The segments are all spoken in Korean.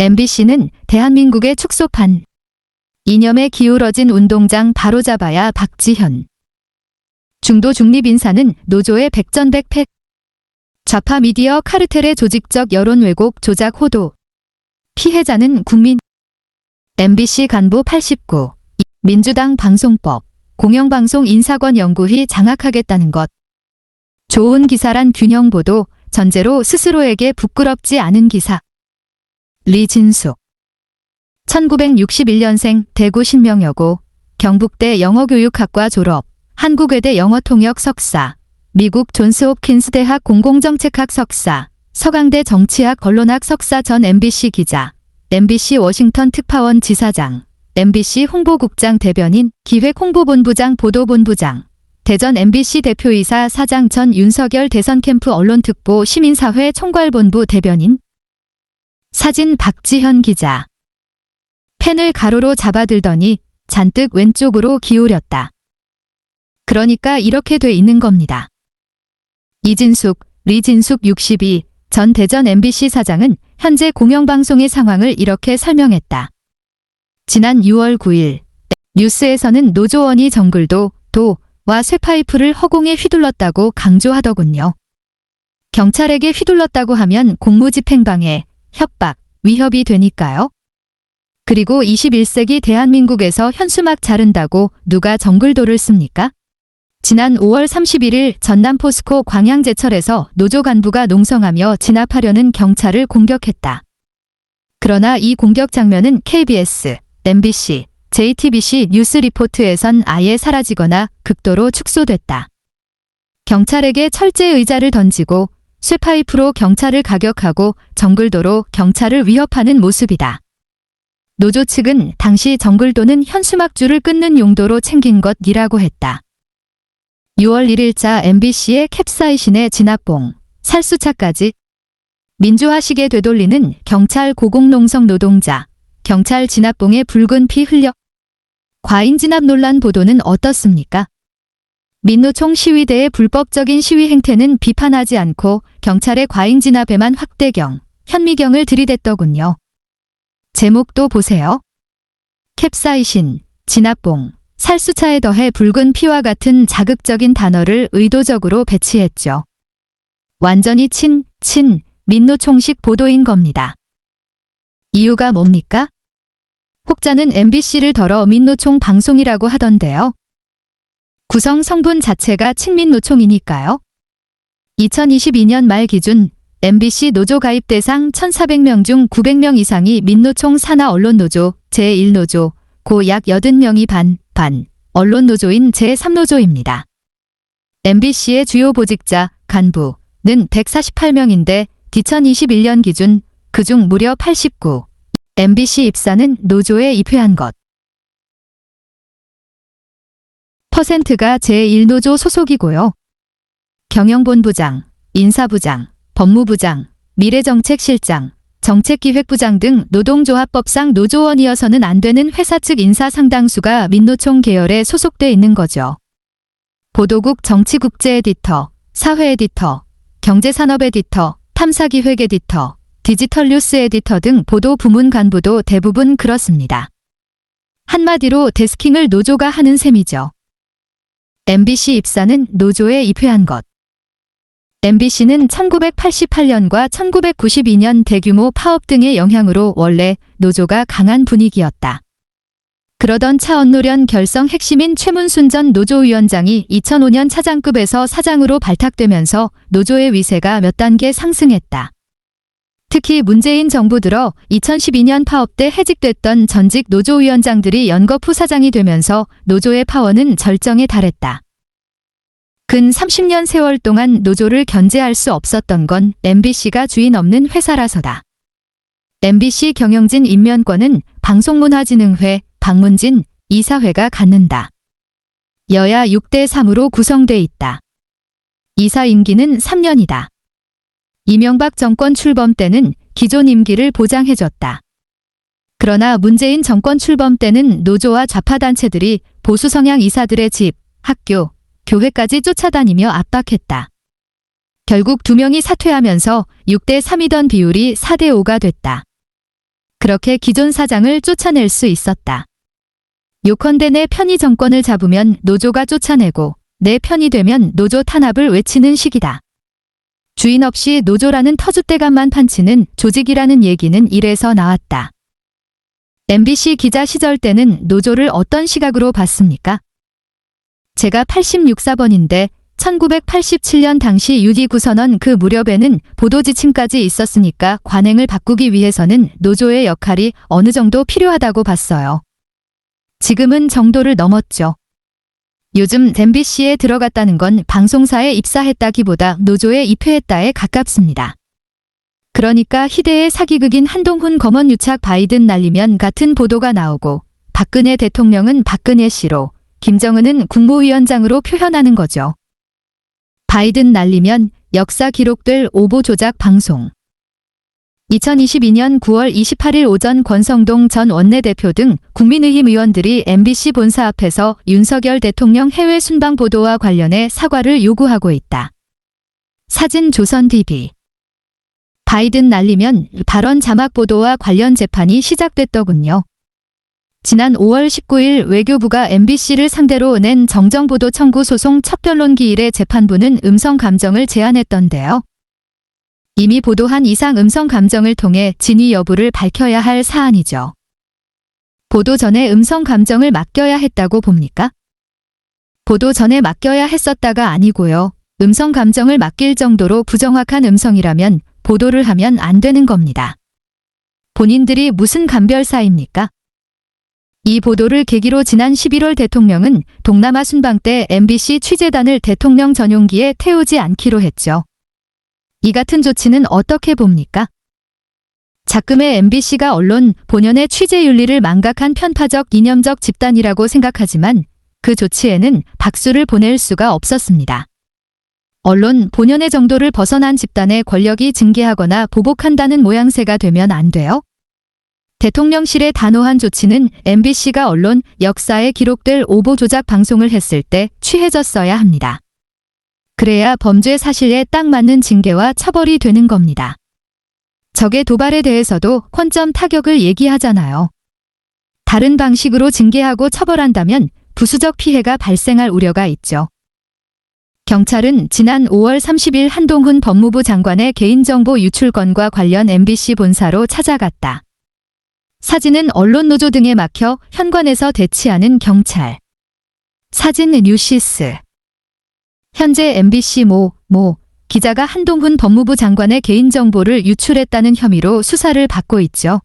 MBC는 대한민국의 축소판. 이념에 기울어진 운동장 바로잡아야 박지현. 중도 중립 인사는 노조의 백전백패. 좌파 미디어 카르텔의 조직적 여론 왜곡 조작 호도. 피해자는 국민. MBC 간부 89. 민주당 방송법. 공영방송 인사권 연구위 장악하겠다는 것. 좋은 기사란 균형 보도, 전제로 스스로에게 부끄럽지 않은 기사. 리진숙. 1961년생 대구 신명여고, 경북대 영어교육학과 졸업, 한국외대 영어통역 석사, 미국 존스홉킨스 대학 공공정책학 석사, 서강대 정치학 언론학 석사 전 MBC 기자, MBC 워싱턴 특파원 지사장, MBC 홍보국장 대변인, 기획홍보본부장 보도본부장, 대전 MBC 대표이사 사장 전 윤석열 대선 캠프 언론특보 시민사회 총괄본부 대변인. 사진 박지현 기자. 펜을 가로로 잡아들더니 잔뜩 왼쪽으로 기울였다. 그러니까 이렇게 돼 있는 겁니다. 이진숙, 리진숙 62, 전 대전 MBC 사장은 현재 공영방송의 상황을 이렇게 설명했다. 지난 6월 9일 뉴스에서는 노조원이 정글도, 도와 쇠파이프를 허공에 휘둘렀다고 강조하더군요. 경찰에게 휘둘렀다고 하면 공무집행방해, 협박, 위협이 되니까요. 그리고 21세기 대한민국에서 현수막 자른다고 누가 정글도를 씁니까? 지난 5월 31일 전남 포스코 광양제철에서 노조 간부가 농성하며 진압하려는 경찰을 공격했다. 그러나 이 공격 장면은 KBS, MBC, JTBC 뉴스 리포트에선 아예 사라지거나 극도로 축소됐다. 경찰에게 철제 의자를 던지고 쇠파이프로 경찰을 가격하고 정글도로 경찰을 위협하는 모습이다. 노조 측은 당시 정글도는 현수막줄을 끊는 용도로 챙긴 것이라고 했다. 6월 1일자 MBC의 캡사이신의 진압봉, 살수차까지. 민주화식에 되돌리는 경찰 고공농성 노동자, 경찰 진압봉에 붉은 피 흘려. 과잉 진압 논란 보도는 어떻습니까? 민노총 시위대의 불법적인 시위 행태는 비판하지 않고 경찰의 과잉 진압에만 확대경, 현미경을 들이댔더군요. 제목도 보세요. 캡사이신, 진압봉, 살수차에 더해 붉은 피와 같은 자극적인 단어를 의도적으로 배치했죠. 완전히 민노총식 보도인 겁니다. 이유가 뭡니까? 혹자는 MBC를 덜어 민노총 방송이라고 하던데요. 구성 성분 자체가 친민노총이니까요. 2022년 말 기준 MBC 노조 가입 대상 1,400명 중 900명 이상이 민노총 산하 언론노조 제1노조, 고 약 80명이 반 언론노조인 제3노조입니다. MBC의 주요 보직자, 간부는 148명인데 2021년 기준 그중 무려 89. MBC 입사는 노조에 입회한 것. %가 제1노조 소속이고요. 경영본부장, 인사부장, 법무부장, 미래정책실장, 정책기획부장 등 노동조합법상 노조원이어서는 안 되는 회사 측 인사 상당수가 민노총 계열에 소속돼 있는 거죠. 보도국 정치국제 에디터, 사회 에디터, 경제산업 에디터, 탐사기획 에디터, 디지털 뉴스 에디터 등 보도 부문 간부도 대부분 그렇습니다. 한마디로 데스킹을 노조가 하는 셈이죠. MBC 입사는 노조에 입회한 것. MBC는 1988년과 1992년 대규모 파업 등의 영향으로 원래 노조가 강한 분위기였다. 그러던 차 언노련 결성 핵심인 최문순 전 노조위원장이 2005년 차장급에서 사장으로 발탁되면서 노조의 위세가 몇 단계 상승했다. 특히 문재인 정부 들어 2012년 파업 때 해직됐던 전직 노조위원장들이 연거푸 사장이 되면서 노조의 파워는 절정에 달했다. 근 30년 세월 동안 노조를 견제할 수 없었던 건 MBC가 주인 없는 회사라서다. MBC 경영진 임면권은 방송문화진흥회, 박문진, 이사회가 갖는다. 여야 6대3으로 구성돼 있다. 이사 임기는 3년이다. 이명박 정권 출범 때는 기존 임기를 보장해줬다. 그러나 문재인 정권 출범 때는 노조와 좌파단체들이 보수 성향 이사들의 집, 학교, 교회까지 쫓아다니며 압박했다. 결국 2명이 사퇴하면서 6대3이던 비율이 4대5가 됐다. 그렇게 기존 사장을 쫓아낼 수 있었다. 요컨대 내 편이 정권을 잡으면 노조가 쫓아내고 내 편이 되면 노조 탄압을 외치는 식이다. 주인 없이 노조라는 터줏대감만 판치는 조직이라는 얘기는 이래서 나왔다. MBC 기자 시절 때는 노조를 어떤 시각으로 봤습니까? 제가 86사번인데 1987년 당시 유디구선언 그 무렵에는 보도지침까지 있었으니까 관행을 바꾸기 위해서는 노조의 역할이 어느 정도 필요하다고 봤어요. 지금은 정도를 넘었죠. 요즘 MBC에 들어갔다는 건 방송사에 입사했다기보다 노조에 입회했다에 가깝습니다. 그러니까 희대의 사기극인 한동훈 검언유착 바이든 날리면 같은 보도가 나오고 박근혜 대통령은 박근혜 씨로 김정은은 국무위원장으로 표현하는 거죠. 바이든 날리면 역사 기록될 오보 조작 방송. 2022년 9월 28일 오전 권성동 전 원내대표 등 국민의힘 의원들이 MBC 본사 앞에서 윤석열 대통령 해외 순방 보도와 관련해 사과를 요구하고 있다. 사진 조선TV. 바이든 날리면 발언 자막 보도와 관련 재판이 시작됐더군요. 지난 5월 19일 외교부가 MBC를 상대로 낸 정정보도 청구 소송 첫 변론 기일에 재판부는 음성 감정을 제안했던데요. 이미 보도한 이상 음성 감정을 통해 진위 여부를 밝혀야 할 사안이죠. 보도 전에 음성 감정을 맡겨야 했다고 봅니까? 보도 전에 맡겨야 했었다가 아니고요. 음성 감정을 맡길 정도로 부정확한 음성이라면 보도를 하면 안 되는 겁니다. 본인들이 무슨 감별사입니까? 이 보도를 계기로 지난 11월 대통령은 동남아 순방 때 MBC 취재단을 대통령 전용기에 태우지 않기로 했죠. 이 같은 조치는 어떻게 봅니까? 작금의 MBC가 언론 본연의 취재윤리를 망각한 편파적 이념적 집단이라고 생각하지만 그 조치에는 박수를 보낼 수가 없었습니다. 언론 본연의 정도를 벗어난 집단의 권력이 징계하거나 보복한다는 모양새가 되면 안 돼요? 대통령실의 단호한 조치는 MBC가 언론 역사에 기록될 오보 조작 방송을 했을 때 취해졌어야 합니다. 그래야 범죄 사실에 딱 맞는 징계와 처벌이 되는 겁니다. 적의 도발에 대해서도 권점 타격을 얘기하잖아요. 다른 방식으로 징계하고 처벌한다면 부수적 피해가 발생할 우려가 있죠. 경찰은 지난 5월 30일 한동훈 법무부 장관의 개인정보 유출 건과 관련 MBC 본사로 찾아갔다. 사진은 언론노조 등에 막혀 현관에서 대치하는 경찰. 사진 뉴시스. 현재 MBC 모 기자가 한동훈 법무부 장관의 개인정보를 유출했다는 혐의로 수사를 받고 있죠.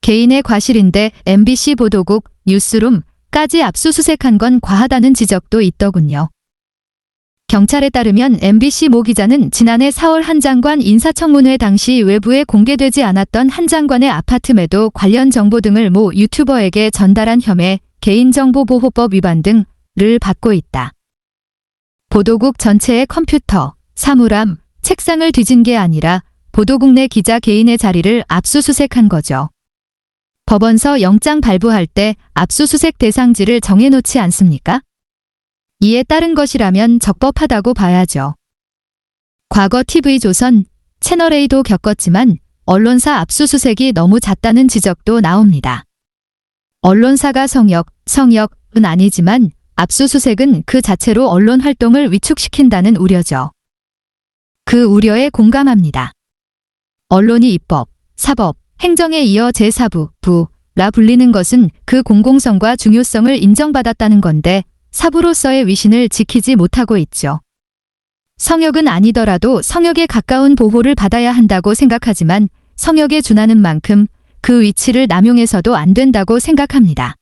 개인의 과실인데 MBC 보도국, 뉴스룸까지 압수수색한 건 과하다는 지적도 있더군요. 경찰에 따르면 MBC 모 기자는 지난해 4월 한 장관 인사청문회 당시 외부에 공개되지 않았던 한 장관의 아파트 매도 관련 정보 등을 모 유튜버에게 전달한 혐의, 개인정보보호법 위반 등을 받고 있다. 보도국 전체의 컴퓨터, 사물함, 책상을 뒤진 게 아니라 보도국 내 기자 개인의 자리를 압수수색한 거죠. 법원서 영장 발부할 때 압수수색 대상지를 정해놓지 않습니까? 이에 따른 것이라면 적법하다고 봐야죠. 과거 TV조선, 채널A도 겪었지만 언론사 압수수색이 너무 잦다는 지적도 나옵니다. 언론사가 성역은 아니지만 압수수색은 그 자체로 언론 활동을 위축시킨다는 우려죠. 그 우려에 공감합니다. 언론이 입법, 사법, 행정에 이어 제4부, 부라 불리는 것은 그 공공성과 중요성을 인정받았다는 건데 사부로서의 위신을 지키지 못하고 있죠. 성역은 아니더라도 성역에 가까운 보호를 받아야 한다고 생각하지만 성역에 준하는 만큼 그 위치를 남용해서도 안 된다고 생각합니다.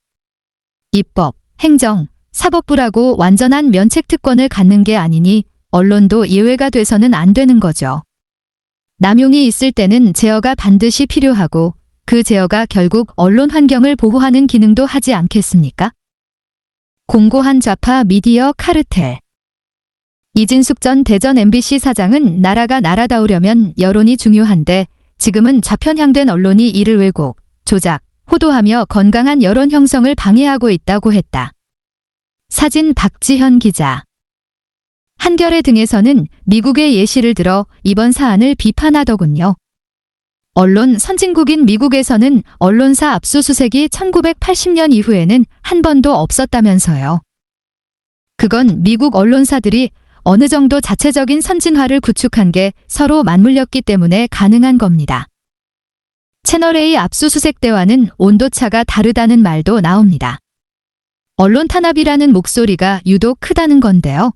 입법, 행정, 사법부라고 완전한 면책특권을 갖는 게 아니니 언론도 예외가 돼서는 안 되는 거죠. 남용이 있을 때는 제어가 반드시 필요하고 그 제어가 결국 언론 환경을 보호하는 기능도 하지 않겠습니까? 공고한 좌파 미디어 카르텔. 이진숙 전 대전 MBC 사장은 나라가 나라다우려면 여론이 중요한데 지금은 좌편향된 언론이 이를 왜곡, 조작, 호도하며 건강한 여론 형성을 방해하고 있다고 했다. 사진 박지현 기자. 한겨레 등에서는 미국의 예시를 들어 이번 사안을 비판하더군요. 언론 선진국인 미국에서는 언론사 압수수색이 1980년 이후에는 한 번도 없었다면서요. 그건 미국 언론사들이 어느 정도 자체적인 선진화를 구축한 게 서로 맞물렸기 때문에 가능한 겁니다. 채널A 압수수색 때와는 온도차가 다르다는 말도 나옵니다. 언론 탄압이라는 목소리가 유독 크다는 건데요.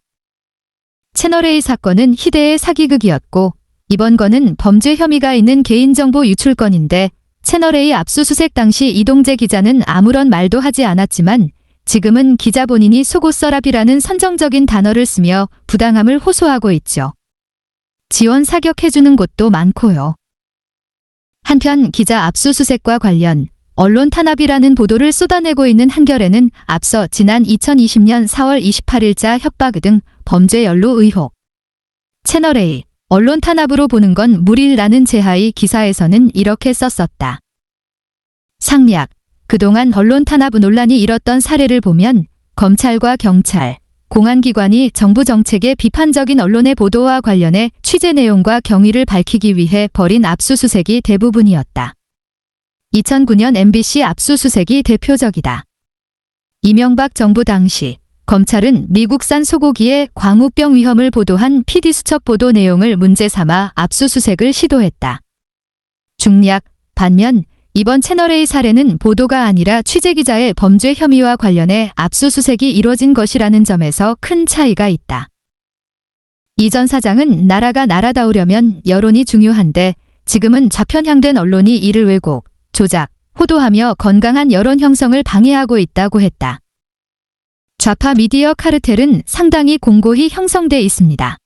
채널A 사건은 희대의 사기극이었고 이번 건은 범죄 혐의가 있는 개인정보 유출 건인데 채널A 압수수색 당시 이동재 기자는 아무런 말도 하지 않았지만 지금은 기자 본인이 속옷서랍이라는 선정적인 단어를 쓰며 부당함을 호소하고 있죠. 지원 사격해주는 곳도 많고요. 한편 기자 압수수색과 관련 언론 탄압이라는 보도를 쏟아내고 있는 한겨레는 앞서 지난 2020년 4월 28일자 협박 등 범죄 연루 의혹. 채널A 언론 탄압으로 보는 건 무리라는 제하의 기사에서는 이렇게 썼었다. 상략. 그동안 언론 탄압 논란이 일었던 사례를 보면 검찰과 경찰, 공안기관이 정부 정책의 비판적인 언론의 보도와 관련해 취재 내용과 경위를 밝히기 위해 벌인 압수수색이 대부분이었다. 2009년 MBC 압수수색이 대표적이다. 이명박 정부 당시 검찰은 미국산 소고기의 광우병 위험을 보도한 PD수첩 보도 내용을 문제 삼아 압수수색을 시도했다. 중략, 반면 이번 채널A 사례는 보도가 아니라 취재기자의 범죄 혐의와 관련해 압수수색이 이뤄진 것이라는 점에서 큰 차이가 있다. 이 전 사장은 나라가 나라다우려면 여론이 중요한데 지금은 좌편향된 언론이 이를 왜곡, 조작, 호도하며 건강한 여론 형성을 방해하고 있다고 했다. 좌파 미디어 카르텔은 상당히 공고히 형성돼 있습니다.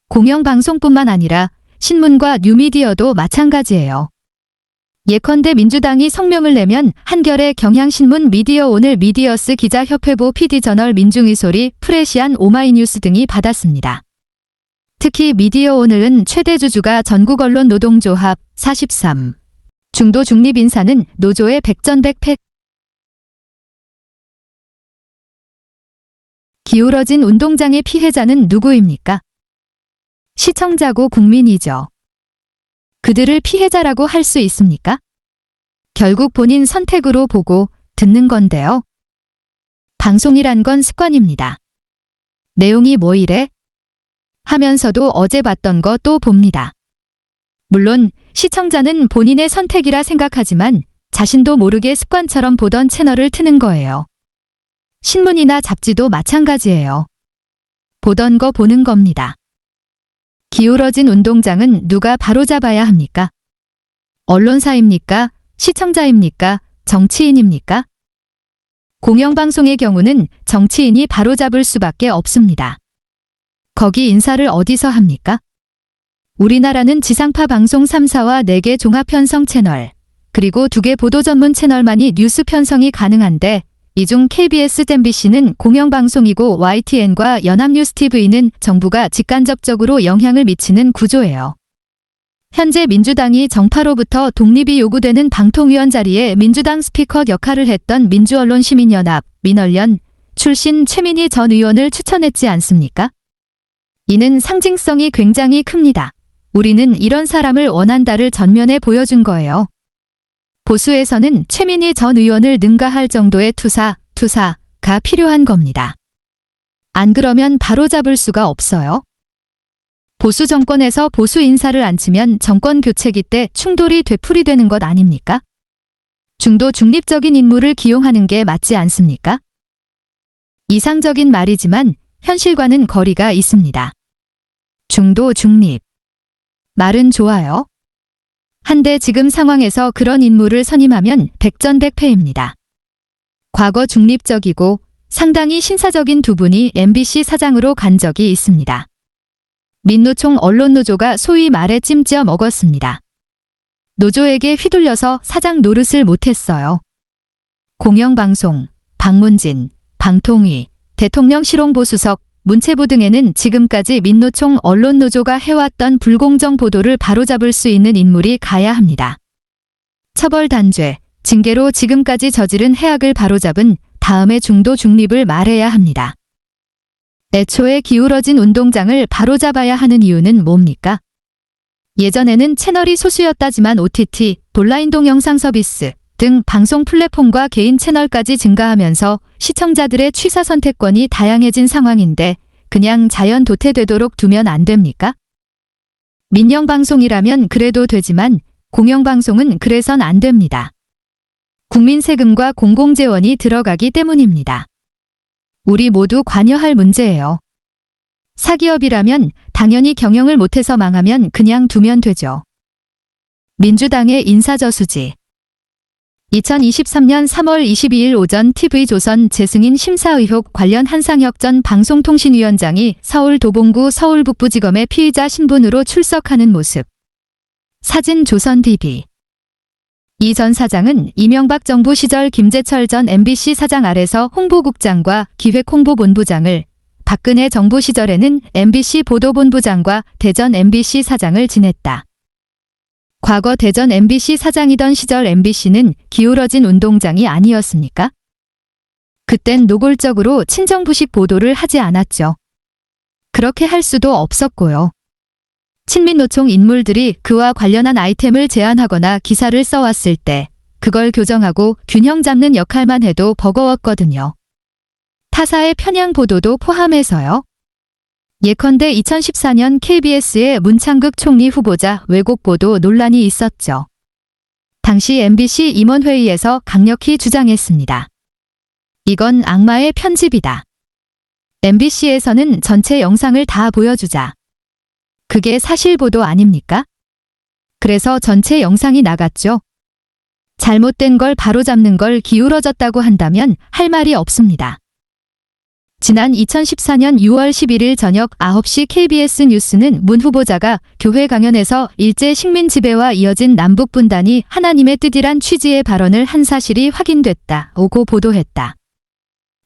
공영방송뿐만 아니라 신문과 뉴미디어도 마찬가지예요. 예컨대 민주당이 성명을 내면 한겨레, 경향신문, 미디어오늘, 미디어스, 기자협회보, PD저널, 민중이소리, 프레시안, 오마이뉴스 등이 받았습니다. 특히 미디어오늘은 최대 주주가 전국언론노동조합 43. 중도 중립인사는 노조의 백전백패. 기울어진 운동장의 피해자는 누구입니까? 시청자고 국민이죠. 그들을 피해자라고 할 수 있습니까? 결국 본인 선택으로 보고 듣는 건데요. 방송이란 건 습관입니다. 내용이 뭐 이래? 하면서도 어제 봤던 거 또 봅니다. 물론 시청자는 본인의 선택이라 생각하지만 자신도 모르게 습관처럼 보던 채널을 트는 거예요. 신문이나 잡지도 마찬가지예요. 보던 거 보는 겁니다. 기울어진 운동장은 누가 바로잡아야 합니까? 언론사입니까? 시청자입니까? 정치인입니까? 공영방송의 경우는 정치인이 바로잡을 수밖에 없습니다. 거기 인사를 어디서 합니까? 우리나라는 지상파 방송 3사와 4개 종합편성 채널, 그리고 2개 보도 전문 채널만이 뉴스 편성이 가능한데 이 중 KBS, MBC는 공영방송이고 YTN과 연합뉴스TV는 정부가 직간접적으로 영향을 미치는 구조예요. 현재 민주당이 정파로부터 독립이 요구되는 방통위원 자리에 민주당 스피커 역할을 했던 민주언론시민연합, 민언련 출신 최민희 전 의원을 추천했지 않습니까? 이는 상징성이 굉장히 큽니다. 우리는 이런 사람을 원한다를 전면에 보여준 거예요. 보수에서는 최민희 전 의원을 능가할 정도의 투사가 필요한 겁니다. 안 그러면 바로잡을 수가 없어요. 보수 정권에서 보수 인사를 앉히면 정권 교체기 때 충돌이 되풀이되는 것 아닙니까? 중도 중립적인 인물을 기용하는 게 맞지 않습니까? 이상적인 말이지만 현실과는 거리가 있습니다. 중도 중립. 말은 좋아요. 한데 지금 상황에서 그런 인물을 선임하면 백전백패입니다. 과거 중립적이고 상당히 신사적인 두 분이 MBC 사장으로 간 적이 있습니다. 민노총 언론노조가 소위 말해 찜쪄 먹었습니다. 노조에게 휘둘려서 사장 노릇을 못했어요. 공영방송, 박문진, 방통위, 대통령실홍보수석, 문체부 등에는 지금까지 민노총 언론노조가 해왔던 불공정 보도를 바로잡을 수 있는 인물이 가야 합니다. 처벌단죄, 징계로 지금까지 저지른 해악을 바로잡은 다음에 중도 중립을 말해야 합니다. 애초에 기울어진 운동장을 바로잡아야 하는 이유는 뭡니까? 예전에는 채널이 소수였다지만 OTT, 온라인 동영상 서비스 등 방송 플랫폼과 개인 채널까지 증가하면서 시청자들의 취사 선택권이 다양해진 상황인데 그냥 자연 도태되도록 두면 안 됩니까? 민영방송이라면 그래도 되지만 공영방송은 그래선 안 됩니다. 국민 세금과 공공재원이 들어가기 때문입니다. 우리 모두 관여할 문제예요. 사기업이라면 당연히 경영을 못해서 망하면 그냥 두면 되죠. 민주당의 인사저수지. 2023년 3월 22일 오전 TV조선 재승인 심사 의혹 관련 한상혁 전 방송통신위원장이 서울 도봉구 서울북부지검의 피의자 신분으로 출석하는 모습. 사진 조선TV. 이 전 사장은 이명박 정부 시절 김재철 전 MBC 사장 아래서 홍보국장과 기획홍보본부장을, 박근혜 정부 시절에는 MBC 보도본부장과 대전 MBC 사장을 지냈다. 과거 대전 MBC 사장이던 시절 MBC는 기울어진 운동장이 아니었습니까? 그땐 노골적으로 친정부식 보도를 하지 않았죠. 그렇게 할 수도 없었고요. 친민노총 인물들이 그와 관련한 아이템을 제안하거나 기사를 써왔을 때 그걸 교정하고 균형 잡는 역할만 해도 버거웠거든요. 타사의 편향 보도도 포함해서요. 예컨대 2014년 KBS의 문창극 총리 후보자 왜곡 보도 논란이 있었죠. 당시 MBC 임원회의에서 강력히 주장했습니다. 이건 악마의 편집이다. MBC에서는 전체 영상을 다 보여주자. 그게 사실 보도 아닙니까? 그래서 전체 영상이 나갔죠. 잘못된 걸 바로잡는 걸 기울어졌다고 한다면 할 말이 없습니다. 지난 2014년 6월 11일 저녁 9시 KBS 뉴스는 문 후보자가 교회 강연에서 일제 식민 지배와 이어진 남북 분단이 하나님의 뜻이란 취지의 발언을 한 사실이 확인됐다고 보도했다.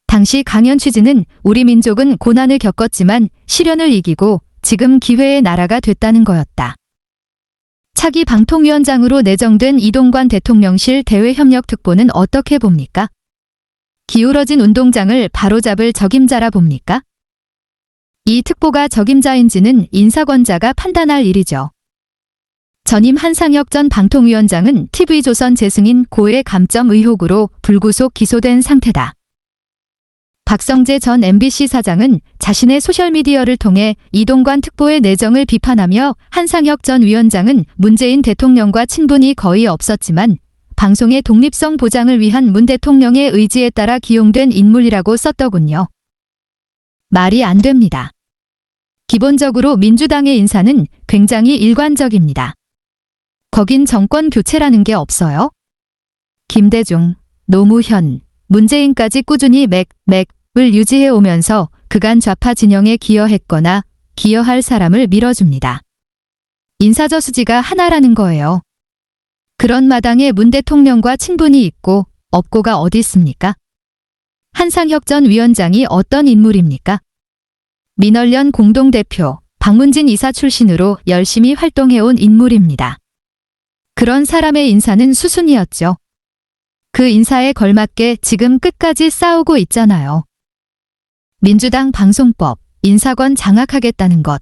당시 강연 취지는 우리 민족은 고난을 겪었지만 시련을 이기고 지금 기회의 나라가 됐다는 거였다. 차기 방통위원장으로 내정된 이동관 대통령실 대외협력특보는 어떻게 봅니까? 기울어진 운동장을 바로잡을 적임자라 봅니까? 이 특보가 적임자인지는 인사권자가 판단할 일이죠. 전임 한상혁 전 방통위원장은 TV조선 재승인 고액 감점 의혹으로 불구속 기소된 상태다. 박성재 전 MBC 사장은 자신의 소셜미디어를 통해 이동관 특보의 내정을 비판하며 한상혁 전 위원장은 문재인 대통령과 친분이 거의 없었지만 방송의 독립성 보장을 위한 문 대통령의 의지에 따라 기용된 인물이라고 썼더군요. 말이 안 됩니다. 기본적으로 민주당의 인사는 굉장히 일관적입니다. 거긴 정권 교체라는 게 없어요. 김대중, 노무현, 문재인까지 꾸준히 맥을 유지해 오면서 그간 좌파 진영에 기여했거나 기여할 사람을 밀어줍니다. 인사저수지가 하나라는 거예요. 그런 마당에 문 대통령과 친분이 있고 없고가 어디 있습니까? 한상혁 전 위원장이 어떤 인물입니까? 민원련 공동대표, 박문진 이사 출신으로 열심히 활동해온 인물입니다. 그런 사람의 인사는 수순이었죠. 그 인사에 걸맞게 지금 끝까지 싸우고 있잖아요. 민주당 방송법, 인사권 장악하겠다는 것.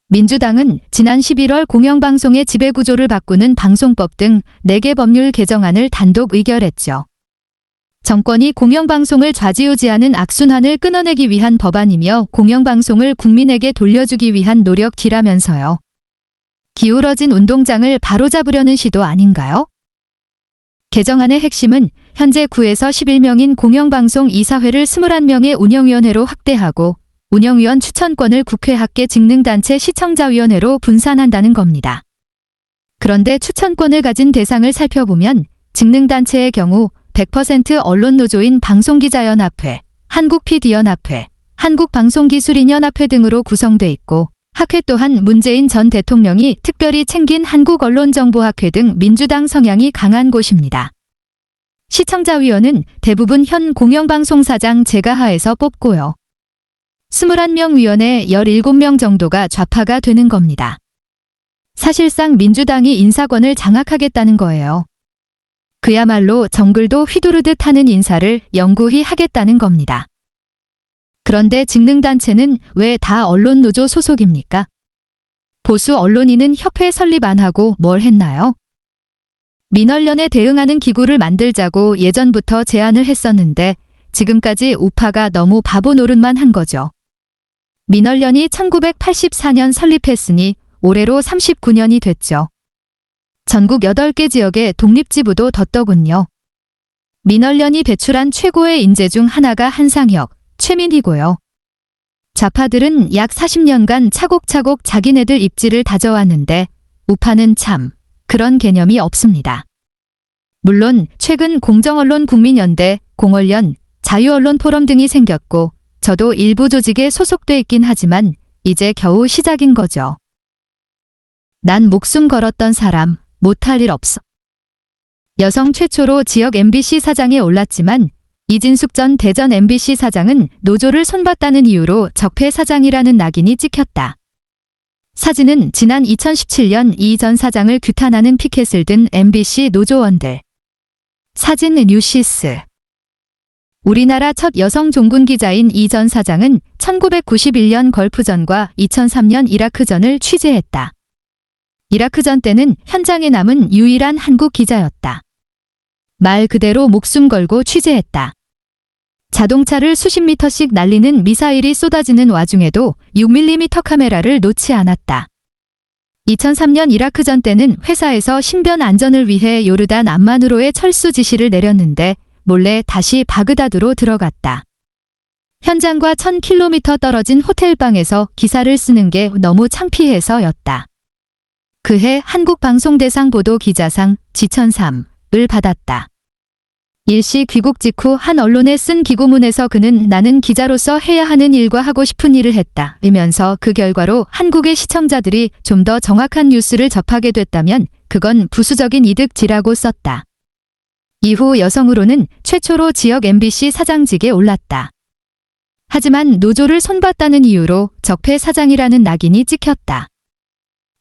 민주당은 지난 11월 공영방송의 지배구조를 바꾸는 방송법 등 4개 법률 개정안을 단독 의결했죠. 정권이 공영방송을 좌지우지하는 악순환을 끊어내기 위한 법안이며 공영방송을 국민에게 돌려주기 위한 노력이라면서요. 기울어진 운동장을 바로잡으려는 시도 아닌가요? 개정안의 핵심은 현재 9에서 11명인 공영방송 이사회를 21명의 운영위원회로 확대하고 운영위원 추천권을 국회 학계 직능단체 시청자위원회로 분산한다는 겁니다. 그런데 추천권을 가진 대상을 살펴보면 직능단체의 경우 100% 언론노조인 방송기자연합회, 한국PD연합회, 한국방송기술인연합회 등으로 구성돼 있고 학회 또한 문재인 전 대통령이 특별히 챙긴 한국언론정보학회 등 민주당 성향이 강한 곳입니다. 시청자위원은 대부분 현 공영방송사장 제가하에서 뽑고요. 21명 위원회 17명 정도가 좌파가 되는 겁니다. 사실상 민주당이 인사권을 장악하겠다는 거예요. 그야말로 정글도 휘두르듯 하는 인사를 영구히 하겠다는 겁니다. 그런데 직능단체는 왜 다 언론노조 소속입니까? 보수 언론인은 협회 설립 안 하고 뭘 했나요? 민원련에 대응하는 기구를 만들자고 예전부터 제안을 했었는데 지금까지 우파가 너무 바보 노릇만 한 거죠. 민원련이 1984년 설립했으니 올해로 39년이 됐죠. 전국 8개 지역에 독립지부도 뒀더군요. 민원련이 배출한 최고의 인재 중 하나가 한상혁, 최민희고요. 좌파들은 약 40년간 차곡차곡 자기네들 입지를 다져왔는데 우파는 참 그런 개념이 없습니다. 물론 최근 공정언론 국민연대, 공언련, 자유언론 포럼 등이 생겼고 저도 일부 조직에 소속돼 있긴 하지만 이제 겨우 시작인 거죠. 난 목숨 걸었던 사람, 못할 일 없어. 여성 최초로 지역 MBC 사장에 올랐지만 이진숙 전 대전 MBC 사장은 노조를 손봤다는 이유로 적폐 사장이라는 낙인이 찍혔다. 사진은 지난 2017년 이 전 사장을 규탄하는 피켓을 든 MBC 노조원들. 사진 뉴시스. 우리나라 첫 여성 종군 기자인 이 전 사장은 1991년 걸프전과 2003년 이라크전을 취재했다. 이라크전 때는 현장에 남은 유일한 한국 기자였다. 말 그대로 목숨 걸고 취재했다. 자동차를 수십 미터씩 날리는 미사일이 쏟아지는 와중에도 6mm 카메라를 놓지 않았다. 2003년 이라크전 때는 회사에서 신변 안전을 위해 요르단 암만으로의 철수 지시를 내렸는데 몰래 다시 바그다드로 들어갔다. 현장과 1000km 떨어진 호텔방에서 기사를 쓰는 게 너무 창피해서였다. 그해 한국방송대상 보도기자상 지천삼을 받았다. 일시 귀국 직후 한 언론에 쓴 기고문에서 그는 나는 기자로서 해야 하는 일과 하고 싶은 일을 했다. 이면서 그 결과로 한국의 시청자들이 좀 더 정확한 뉴스를 접하게 됐다면 그건 부수적인 이득지라고 썼다. 이후 여성으로는 최초로 지역 MBC 사장직에 올랐다. 하지만 노조를 손봤다는 이유로 적폐 사장이라는 낙인이 찍혔다.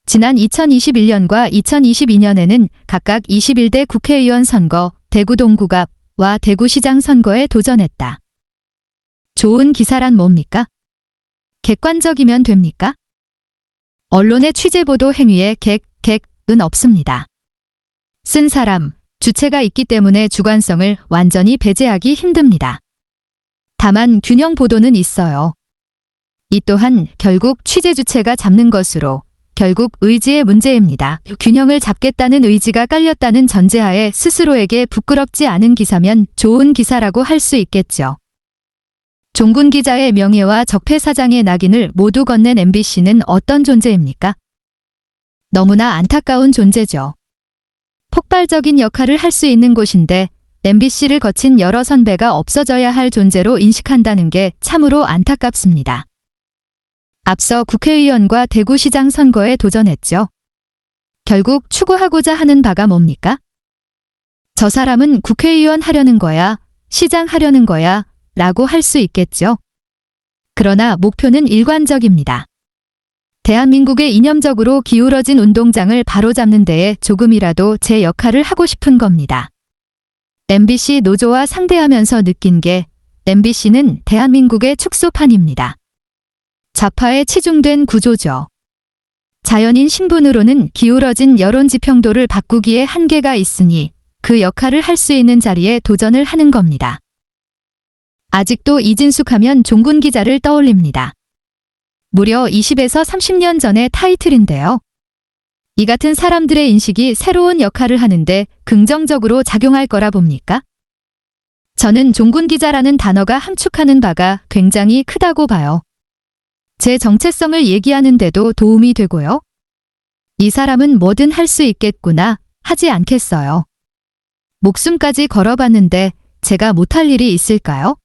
지난 2021년과 2022년에는 각각 21대 국회의원 선거, 대구 동구갑과 대구시장 선거에 도전했다. 좋은 기사란 뭡니까? 객관적이면 됩니까? 언론의 취재보도 행위에 객은 없습니다. 쓴 사람, 주체가 있기 때문에 주관성을 완전히 배제하기 힘듭니다. 다만 균형 보도는 있어요. 이 또한 결국 취재 주체가 잡는 것으로 결국 의지의 문제입니다. 균형을 잡겠다는 의지가 깔렸다는 전제하에 스스로에게 부끄럽지 않은 기사면 좋은 기사라고 할 수 있겠죠. 종군 기자의 명예와 적폐 사장의 낙인을 모두 건넨 MBC는 어떤 존재입니까? 너무나 안타까운 존재죠. 폭발적인 역할을 할 수 있는 곳인데 MBC를 거친 여러 선배가 없어져야 할 존재로 인식한다는 게 참으로 안타깝습니다. 앞서 국회의원과 대구시장 선거에 도전했죠. 결국 추구하고자 하는 바가 뭡니까? 저 사람은 국회의원 하려는 거야, 시장 하려는 거야 라고 할 수 있겠죠. 그러나 목표는 일관적입니다. 대한민국의 이념적으로 기울어진 운동장을 바로잡는 데에 조금이라도 제 역할을 하고 싶은 겁니다. MBC 노조와 상대하면서 느낀 게 MBC는 대한민국의 축소판입니다. 좌파에 치중된 구조죠. 자연인 신분으로는 기울어진 여론 지평도를 바꾸기에 한계가 있으니 그 역할을 할 수 있는 자리에 도전을 하는 겁니다. 아직도 이진숙 하면 종군 기자를 떠올립니다. 무려 20에서 30년 전의 타이틀인데요. 이 같은 사람들의 인식이 새로운 역할을 하는데 긍정적으로 작용할 거라 봅니까? 저는 종군 기자라는 단어가 함축하는 바가 굉장히 크다고 봐요. 제 정체성을 얘기하는데도 도움이 되고요. 이 사람은 뭐든 할 수 있겠구나 하지 않겠어요. 목숨까지 걸어봤는데 제가 못할 일이 있을까요?